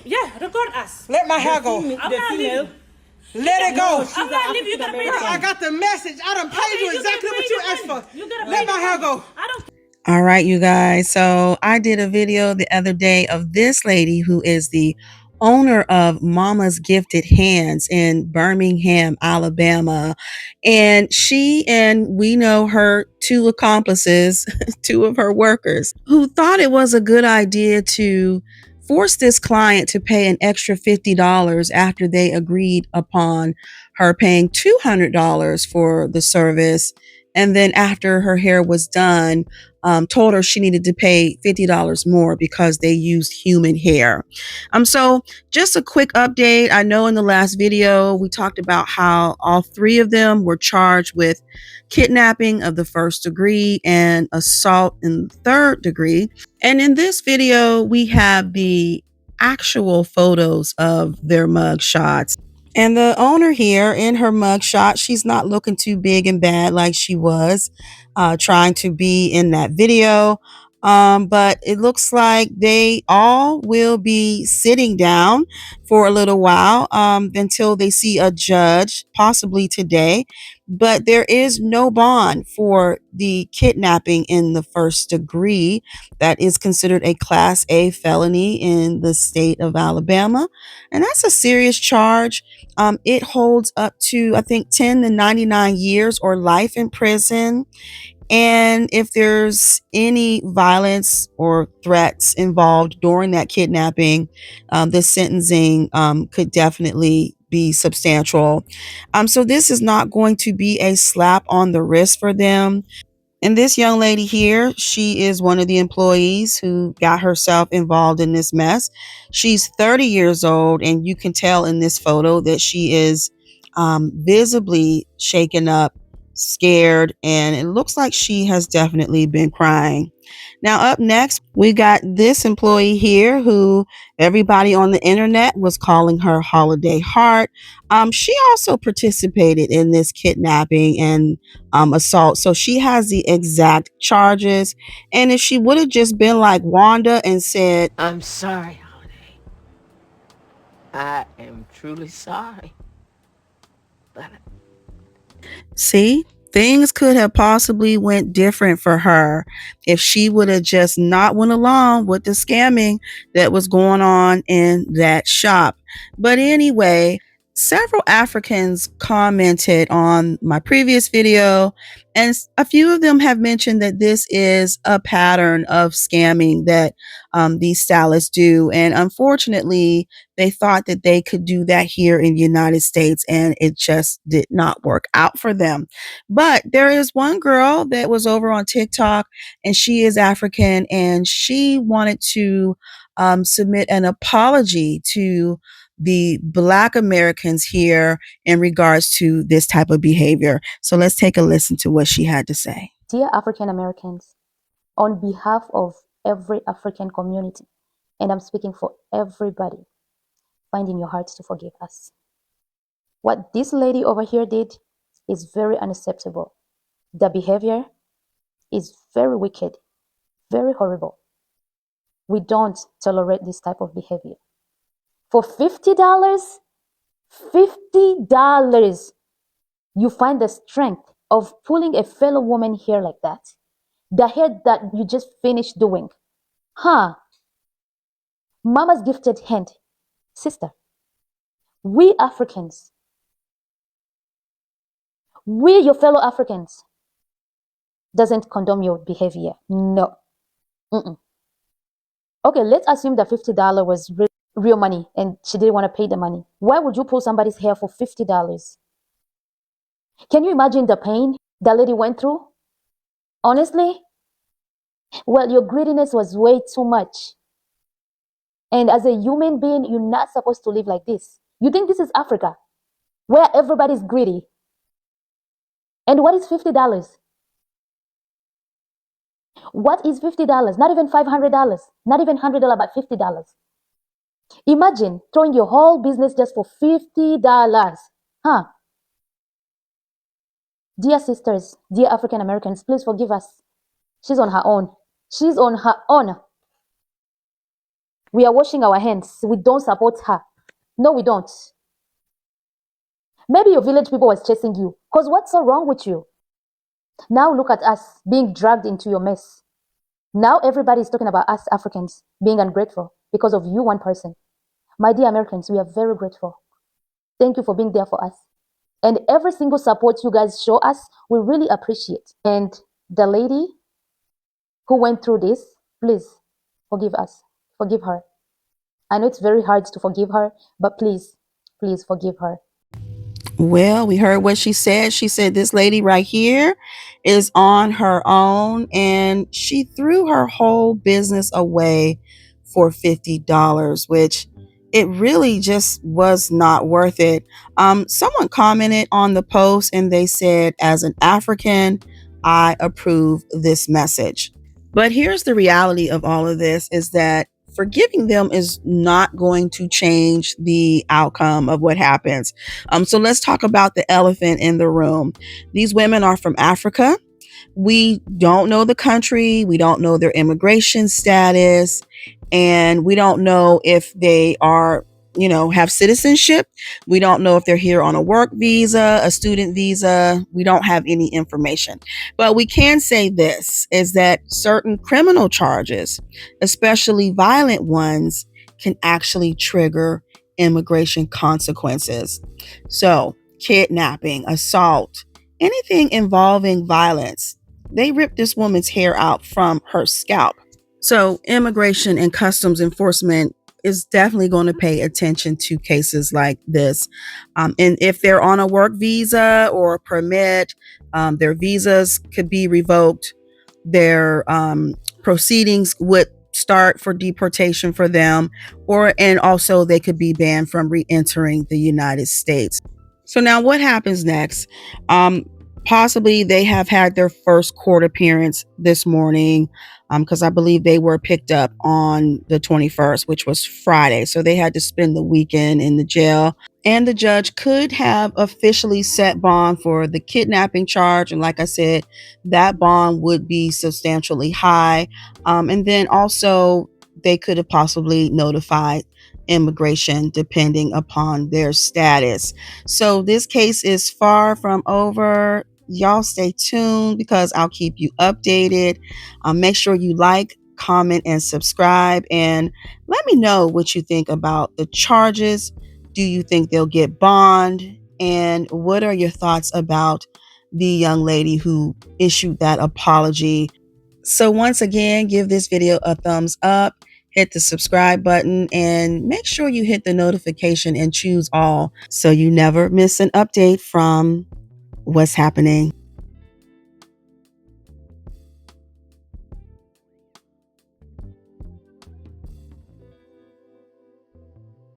Yeah, record us. Let my hair go. I'm not leaving. Let it go. I'm not leaving. You gotta pay the I got the message. I done paid you exactly what you asked for. Let my hair go. I don't. All right, you guys. So I did a video the other day of this lady who is the owner of Mama's Gifted Hands in Birmingham, Alabama. And we know her two accomplices, two of her workers, who thought it was a good idea to force this client to pay an extra $50 after they agreed upon her paying $200 for the service. And then after her hair was done, told her she needed to pay $50 more because they used human hair. So just a quick update. I know in the last video, we talked about how all three of them were charged with kidnapping of the first degree and assault in the third degree. And in this video, we have the actual photos of their mug shots. And the owner here in her mugshot, she's not looking too big and bad like she was trying to be in that video. But it looks like they all will be sitting down for a little while until they see a judge, possibly today. But there is no bond for the kidnapping in the first degree. That is considered a Class A felony in the state of Alabama. And that's a serious charge. It holds up to, I think, 10 to 99 years or life in prison. And if there's any violence or threats involved during that kidnapping, the sentencing could definitely be substantial. So this is not going to be a slap on the wrist for them. And this young lady here, she is one of the employees who got herself involved in this mess. She's 30 years old, and you can tell in this photo that she is visibly shaken up, scared, and it looks like she has definitely been crying. Now, up next, we got this employee here who everybody on the internet was calling her Holiday Heart. She also participated in this kidnapping and assault. So she has the exact charges. And if she would have just been like Wanda and said, I'm sorry, Holiday. I am truly sorry. But see, things could have possibly went different for her if she would have just not went along with the scamming that was going on in that shop. But anyway, several Africans commented on my previous video, and a few of them have mentioned that this is a pattern of scamming that these stylists do. And unfortunately, they thought that they could do that here in the United States, and it just did not work out for them. But there is one girl that was over on TikTok, and she is African, and she wanted to submit an apology to the Black Americans here in regards to this type of behavior. So let's take a listen to what she had to say. Dear African Americans, on behalf of every African community, and I'm speaking for everybody, find in your hearts to forgive us. What this lady over here did is very unacceptable. The behavior is very wicked, very horrible. We don't tolerate this type of behavior. For $50, $50, you find the strength of pulling a fellow woman hair like that. The hair that you just finished doing. Mama's gifted hand. Sister, we Africans, we your fellow Africans, doesn't condone your behavior. No. Okay, let's assume that $50 was real money and she didn't want to pay the money. Why would you pull somebody's hair for $50? Can you imagine the pain that lady went through? Honestly? Well, your greediness was way too much. And as a human being, you're not supposed to live like this. You think this is Africa, where everybody's greedy. And what is $50? What is $50? Not even $500, not even $100, but $50. Imagine throwing your whole business just for $50. Dear sisters, dear African Americans, please forgive us. She's on her own. She's on her own. We are washing our hands. We don't support her. No, we don't. Maybe your village people was chasing you. Because what's so wrong with you? Now look at us being dragged into your mess. Now everybody is talking about us Africans being ungrateful because of you, one person. My dear Americans, we are very grateful. Thank you for being there for us. And every single support you guys show us, we really appreciate. And the lady who went through this, please forgive us. Forgive her. I know it's very hard to forgive her, but please, please forgive her. Well, we heard what she said. She said this lady right here is on her own and she threw her whole business away for $50, which it really just was not worth it. Someone commented on the post and they said, as an African, I approve this message. But here's the reality of all of this is that forgiving them is not going to change the outcome of what happens. So let's talk about the elephant in the room. These women are from Africa. We don't know the country. We don't know their immigration status. And we don't know if they are, have citizenship. We don't know if they're here on a work visa, a student visa. We don't have any information. But we can say this is that certain criminal charges, especially violent ones, can actually trigger immigration consequences. So, kidnapping, assault, anything involving violence. They ripped this woman's hair out from her scalp. So, immigration and customs enforcement is definitely going to pay attention to cases like this. And if they're on a work visa or a permit, their visas could be revoked. Their proceedings would start for deportation for them, and also they could be banned from re-entering the United States. So now what happens next? Possibly they have had their first court appearance this morning, because I believe they were picked up on the 21st, which was Friday. So they had to spend the weekend in the jail. And the judge could have officially set bond for the kidnapping charge. And like I said, that bond would be substantially high. And then also they could have possibly notified immigration depending upon their status. So this case is far from over. Y'all stay tuned because I'll keep you updated. Make sure you like, comment, and subscribe. And let me know what you think about the charges. Do you think they'll get bond? And what are your thoughts about the young lady who issued that apology? So once again, give this video a thumbs up, hit the subscribe button, and make sure you hit the notification and choose all so you never miss an update from what's happening.